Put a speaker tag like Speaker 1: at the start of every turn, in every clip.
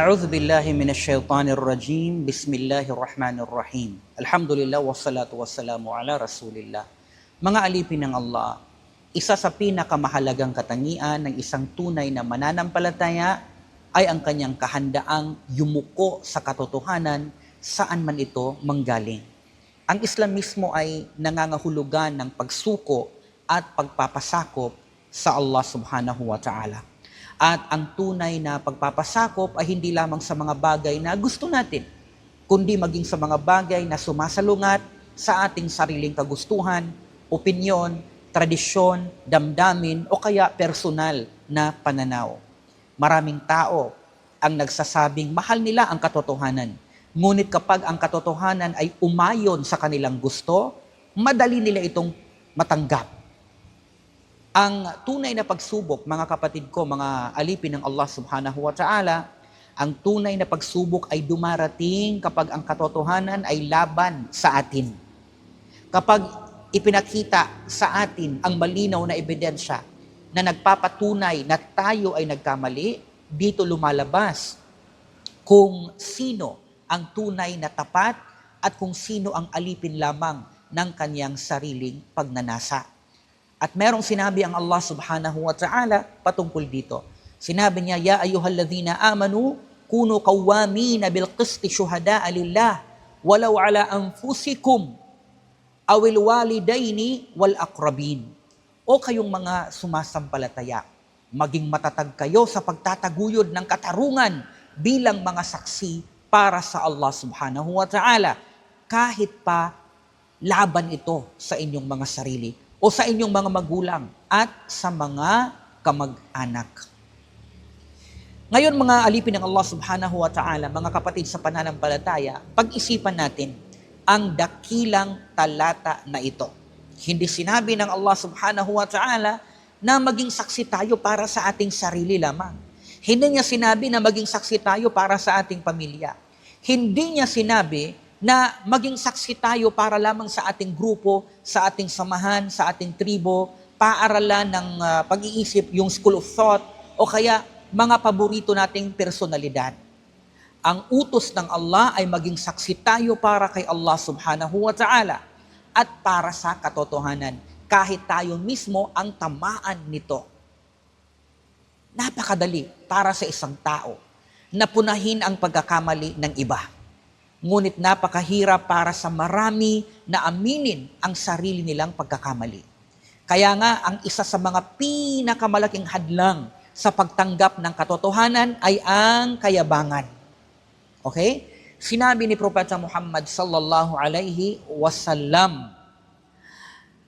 Speaker 1: أعوذ بالله من الشيطان الرجيم بسم الله الرحمن الرحيم Alhamdulillah wassalatu wassalamu ala rasulillah. Mga alipin ng Allah, isa sa pinakamahalagang katangian ng isang tunay na mananampalataya ay ang kanyang kahandaang yumuko sa katotohanan saan man ito manggaling. Ang Islam mismo ay nangangahulugan ng pagsuko at pagpapasakop sa Allah subhanahu wa ta'ala. At ang tunay na pagpapasakop ay hindi lamang sa mga bagay na gusto natin, kundi maging sa mga bagay na sumasalungat sa ating sariling kagustuhan, opinyon, tradisyon, damdamin o kaya personal na pananaw. Maraming tao ang nagsasabing mahal nila ang katotohanan. Ngunit kapag ang katotohanan ay umayon sa kanilang gusto, madali nila itong matanggap. Ang tunay na pagsubok, mga kapatid ko, mga alipin ng Allah subhanahu wa ta'ala, ang tunay na pagsubok ay dumarating kapag ang katotohanan ay laban sa atin. Kapag ipinakita sa atin ang malinaw na ebidensya na nagpapatunay na tayo ay nagkamali, dito lumalabas kung sino ang tunay na tapat at kung sino ang alipin lamang ng kanyang sariling pagnanasa. At merong sinabi ang Allah subhanahu wa ta'ala patungkol dito. Sinabi niya, Ya ayyuhalladhina amanu, kunu qawwamina bilqisti syuhada'a lillah, walau ala anfusikum, awil walidaini wal aqrabin. O kayong mga sumasampalataya, maging matatag kayo sa pagtataguyod ng katarungan bilang mga saksi para sa Allah subhanahu wa ta'ala, kahit pa laban ito sa inyong mga sarili o sa inyong mga magulang at sa mga kamag-anak. Ngayon mga alipin ng Allah subhanahu wa ta'ala, mga kapatid sa pananampalataya, pag-isipan natin ang dakilang talata na ito. Hindi sinabi ng Allah subhanahu wa ta'ala na maging saksi tayo para sa ating sarili lamang. Hindi niya sinabi na maging saksi tayo para sa ating pamilya. Hindi niya sinabi na maging saksi tayo para lamang sa ating grupo, sa ating samahan, sa ating tribo, paaralan ng pag-iisip, yung school of thought, o kaya mga paborito nating personalidad. Ang utos ng Allah ay maging saksi tayo para kay Allah subhanahu wa ta'ala at para sa katotohanan, kahit tayo mismo ang tamaan nito. Napakadali para sa isang tao na punahin ang pagkakamali ng iba. Ngunit napakahirap para sa marami na aminin ang sarili nilang pagkakamali. Kaya nga, ang isa sa mga pinakamalaking hadlang sa pagtanggap ng katotohanan ay ang kayabangan. Okay? Sinabi ni Propeta Muhammad sallallahu alaihi wasallam,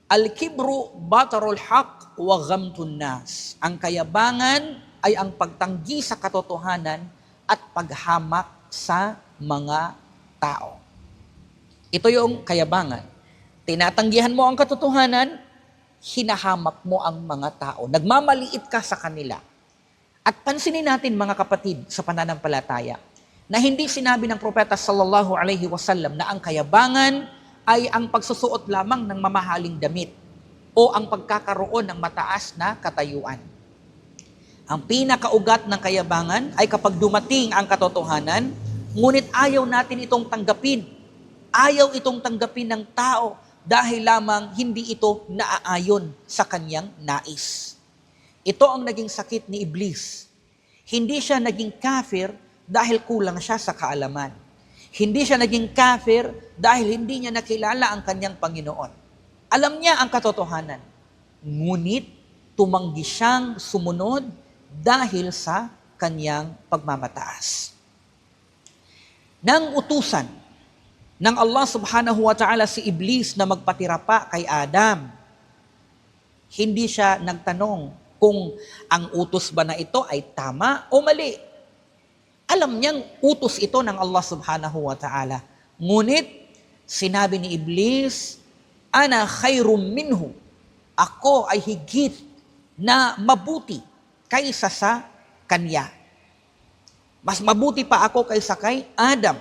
Speaker 1: Al-kibru batarul haq wa ghamtun nas. Ang kayabangan ay ang pagtanggi sa katotohanan at paghamak sa mga tao. Ito yung kayabangan. Tinatanggihan mo ang katotohanan, hinahamak mo ang mga tao. Nagmamaliit ka sa kanila. At pansinin natin mga kapatid sa pananampalataya na hindi sinabi ng Propeta sallallahu alaihi wasallam na ang kayabangan ay ang pagsusuot lamang ng mamahaling damit o ang pagkakaroon ng mataas na katayuan. Ang pinakaugat ng kayabangan ay kapag dumating ang katotohanan, ngunit ayaw natin itong tanggapin. Ayaw itong tanggapin ng tao dahil lamang hindi ito naaayon sa kanyang nais. Ito ang naging sakit ni Iblis. Hindi siya naging kafir dahil kulang siya sa kaalaman. Hindi siya naging kafir dahil hindi niya nakilala ang kanyang Panginoon. Alam niya ang katotohanan. Ngunit tumanggi siyang sumunod dahil sa kanyang pagmamataas. Nang utusan ng Allah subhanahu wa ta'ala si Iblis na magpatira pa kay Adam, hindi siya nagtanong kung ang utos ba na ito ay tama o mali. Alam niyang utos ito ng Allah subhanahu wa ta'ala. Ngunit, sinabi ni Iblis, Ana khairum minhu. Ako ay higit na mabuti kaysa sa kanya. Mas mabuti pa ako kaysa kay Adam.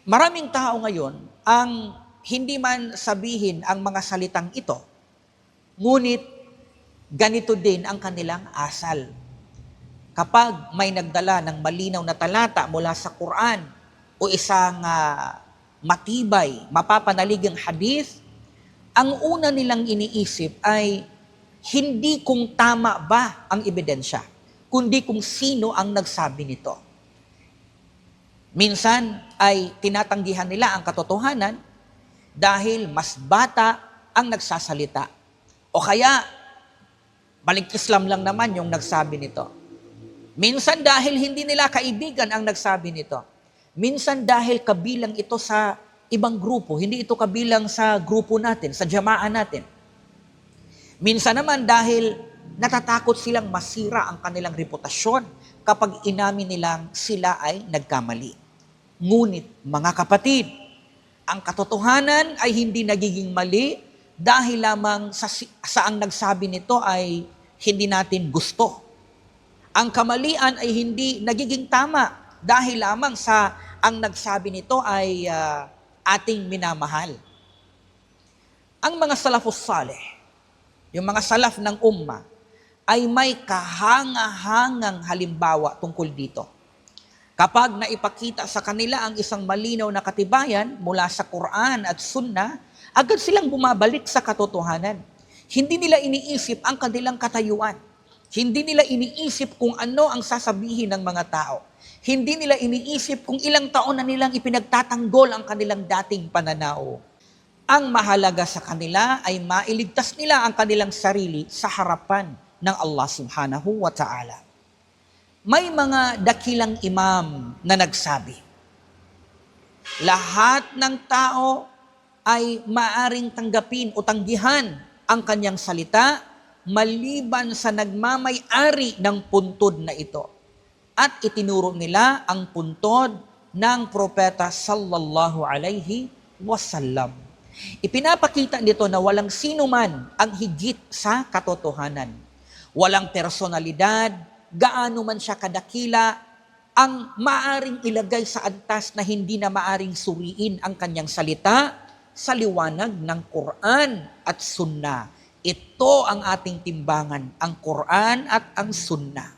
Speaker 1: Maraming tao ngayon ang hindi man sabihin ang mga salitang ito, ngunit ganito din ang kanilang asal. kapag may nagdala ng malinaw na talata mula sa Quran o isang matibay, mapapanaligang hadith, ang una nilang iniisip ay hindi kung tama ba ang ebidensya, kundi kung sino ang nagsabi nito. Minsan ay tinatanggihan nila ang katotohanan dahil mas bata ang nagsasalita. O kaya, balik Islam lang naman yung nagsabi nito. Minsan dahil hindi nila kaibigan ang nagsabi nito. Minsan dahil kabilang ito sa ibang grupo, hindi ito kabilang sa grupo natin, sa jamaa natin. Minsan naman dahil natatakot silang masira ang kanilang reputasyon kapag inamin nilang sila ay nagkamali. Ngunit mga kapatid, ang katotohanan ay hindi nagiging mali dahil lamang sa ang nagsabi nito ay hindi natin gusto. Ang kamalian ay hindi nagiging tama dahil lamang sa ang nagsabi nito ay ating minamahal. Ang mga salafus saleh, yung mga salaf ng umma, ay may kahanga-hangang halimbawa tungkol dito. Kapag naipakita sa kanila ang isang malinaw na katibayan mula sa Quran at Sunnah, agad silang bumabalik sa katotohanan. Hindi nila iniisip ang kanilang katayuan. Hindi nila iniisip kung ano ang sasabihin ng mga tao. Hindi nila iniisip kung ilang taon na nilang ipinagtatanggol ang kanilang dating pananaw. Ang mahalaga sa kanila ay mailigtas nila ang kanilang sarili sa harapan ng Allah subhanahu wa ta'ala. May mga dakilang imam na nagsabi, lahat ng tao ay maaring tanggapin o tanggihan ang kanyang salita maliban sa nagmamay-ari ng puntod na ito. At itinuro nila ang puntod ng propeta sallallahu alaihi wasallam. Ipinapakita nito na walang sino man ang higit sa katotohanan. Walang personalidad, gaano man siya kadakila, ang maaring ilagay sa antas na hindi na maaring suriin ang kanyang salita sa liwanag ng Quran at Sunnah. Ito ang ating timbangan, ang Quran at ang Sunnah.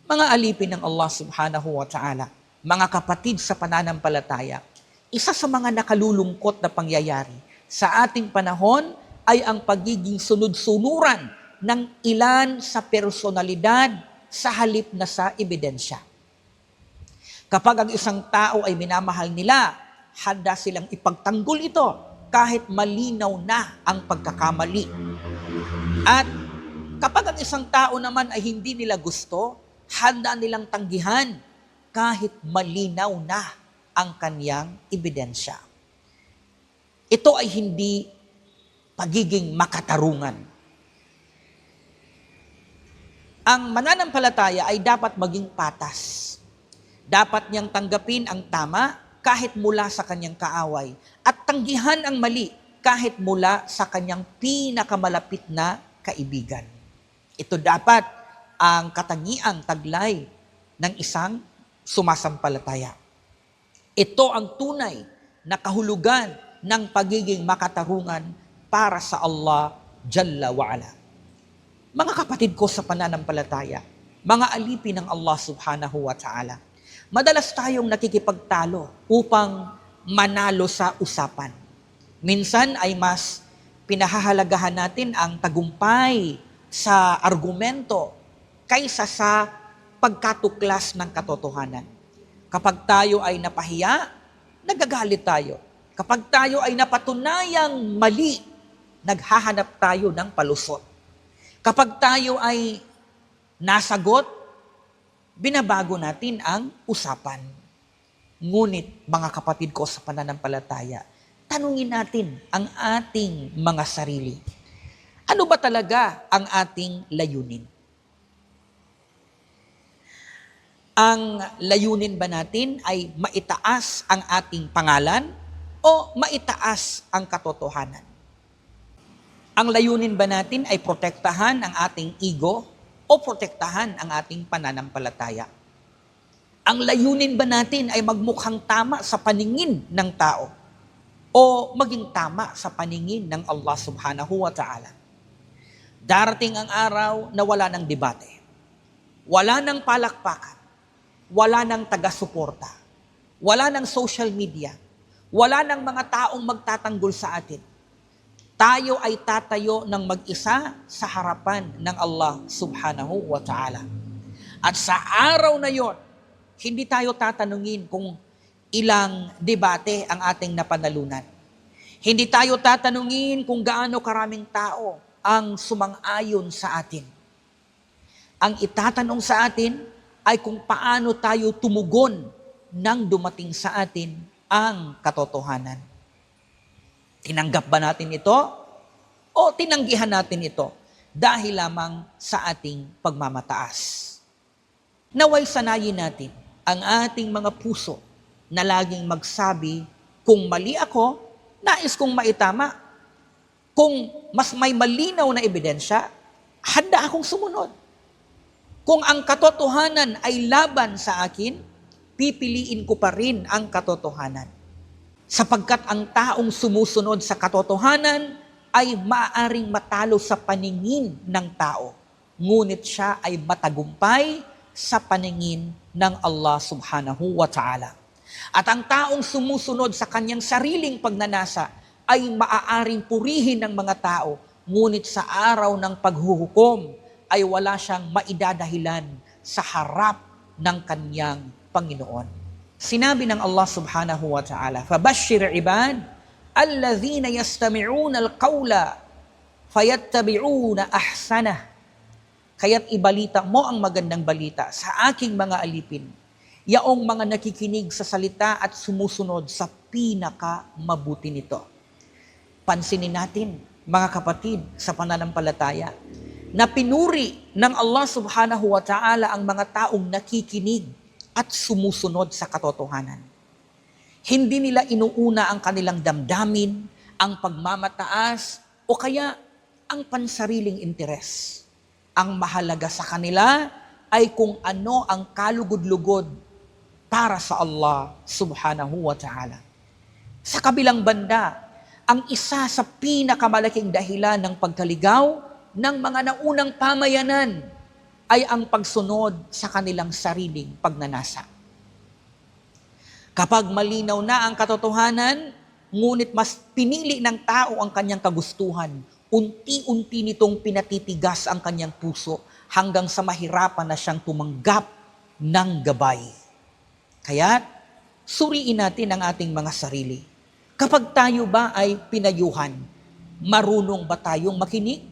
Speaker 1: Mga alipin ng Allah subhanahu wa ta'ala, mga kapatid sa pananampalataya, isa sa mga nakalulungkot na pangyayari sa ating panahon ay ang pagiging sunod-sunuran ng ilan sa personalidad sa halip na sa ebidensya. Kapag ang isang tao ay minamahal nila, handa silang ipagtanggol ito kahit malinaw na ang pagkakamali. At kapag ang isang tao naman ay hindi nila gusto, handa nilang tanggihan kahit malinaw na ang kanyang ebidensya. Ito ay hindi pagiging makatarungan. Ang mananampalataya ay dapat maging patas. Dapat niyang tanggapin ang tama kahit mula sa kanyang kaaway at tanggihan ang mali kahit mula sa kanyang pinakamalapit na kaibigan. Ito dapat ang katangiang taglay ng isang sumasampalataya. Ito ang tunay na kahulugan ng pagiging makatarungan para sa Allah Jalla wa'ala. Mga kapatid ko sa pananampalataya, mga alipin ng Allah subhanahu wa ta'ala, madalas tayong nakikipagtalo upang manalo sa usapan. Minsan ay mas pinahahalagahan natin ang tagumpay sa argumento kaysa sa pagkatuklas ng katotohanan. Kapag tayo ay napahiya, nagagalit tayo. Kapag tayo ay napatunayang mali, naghahanap tayo ng palusot. Kapag tayo ay nasagot, binabago natin ang usapan. Ngunit, mga kapatid ko sa pananampalataya, tanungin natin ang ating mga sarili. Ano ba talaga ang ating layunin? Ang layunin ba natin ay maitaas ang ating pangalan o maitaas ang katotohanan? Ang layunin ba natin ay protektahan ang ating ego o protektahan ang ating pananampalataya? Ang layunin ba natin ay magmukhang tama sa paningin ng tao o maging tama sa paningin ng Allah subhanahu wa ta'ala? Darating ang araw na wala ng debate. Wala nang palakpakan, wala nang taga-suporta, wala nang social media, wala nang mga taong magtatanggol sa atin. Tayo ay tatayo ng mag-isa sa harapan ng Allah subhanahu wa ta'ala. At sa araw na yon, hindi tayo tatanungin kung ilang debate ang ating napanalunan. Hindi tayo tatanungin kung gaano karaming tao ang sumang-ayon sa atin. Ang itatanong sa atin ay kung paano tayo tumugon nang dumating sa atin ang katotohanan. Tinanggap ba natin ito o tinanggihan natin ito dahil lamang sa ating pagmamataas? Naway sanayin natin ang ating mga puso na laging magsabi, kung mali ako, nais kong maitama. Kung mas may malinaw na ebidensya, handa akong sumunod. Kung ang katotohanan ay laban sa akin, pipiliin ko pa rin ang katotohanan. Sapagkat ang taong sumusunod sa katotohanan ay maaaring matalo sa paningin ng tao. Ngunit siya ay matagumpay sa paningin ng Allah subhanahu wa ta'ala. At ang taong sumusunod sa kanyang sariling pagnanasa ay maaaring purihin ng mga tao. Ngunit sa araw ng paghuhukom ay wala siyang maidadahilan sa harap ng kanyang Panginoon. Sinabi ng Allah subhanahu wa ta'ala, فَبَشِّرْ عِبَادْ الَّذِينَ يَسْتَمِعُونَ الْقَوْلَ فَيَتَّبِعُونَ أَحْسَنَهُ. Kaya't ibalita mo ang magandang balita sa aking mga alipin, yaong mga nakikinig sa salita at sumusunod sa pinakamabuti nito. Pansinin natin, mga kapatid, sa pananampalataya, na pinuri ng Allah subhanahu wa ta'ala ang mga taong nakikinig at sumusunod sa katotohanan. Hindi nila inuuna ang kanilang damdamin, ang pagmamataas, o kaya ang pansariling interes. Ang mahalaga sa kanila ay kung ano ang kalugod-lugod para sa Allah subhanahu wa ta'ala. Sa kabilang banda, ang isa sa pinakamalaking dahilan ng pagkaligaw ng mga naunang pamayanan ay ang pagsunod sa kanilang sariling pagnanasa. Kapag malinaw na ang katotohanan, ngunit mas pinili ng tao ang kanyang kagustuhan, unti-unti nitong pinatitigas ang kanyang puso hanggang sa mahirapan na siyang tumanggap ng gabay. Kaya, suriin natin ang ating mga sarili. Kapag tayo ba ay pinayuhan, marunong ba tayong makinig?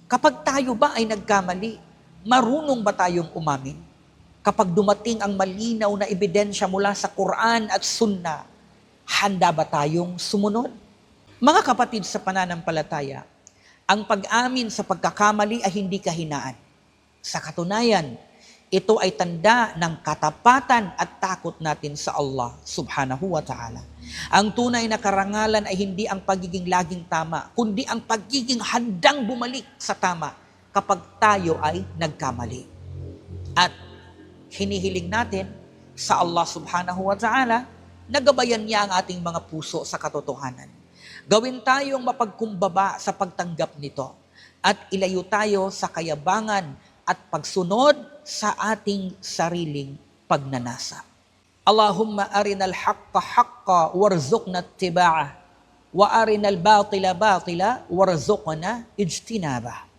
Speaker 1: Kapag tayo ba ay nagkamali, marunong ba tayong umamin? Kapag dumating ang malinaw na ebidensya mula sa Quran at Sunnah, handa ba tayong sumunod? Mga kapatid sa pananampalataya, ang pag-amin sa pagkakamali ay hindi kahinaan. Sa katunayan, ito ay tanda ng katapatan at takot natin sa Allah subhanahu wa ta'ala. Ang tunay na karangalan ay hindi ang pagiging laging tama, kundi ang pagiging handang bumalik sa tama kapag tayo ay nagkamali. At hinihiling natin sa Allah subhanahu wa ta'ala, nagabayan niya ang ating mga puso sa katotohanan. Gawin tayong mapagkumbaba sa pagtanggap nito at ilayo tayo sa kayabangan at pagsunod sa ating sariling pagnanasa. Allahumma arinal haqqa haqqa warzuqna ittiba'ah wa arinal batila batila warzuqna ijtinabah.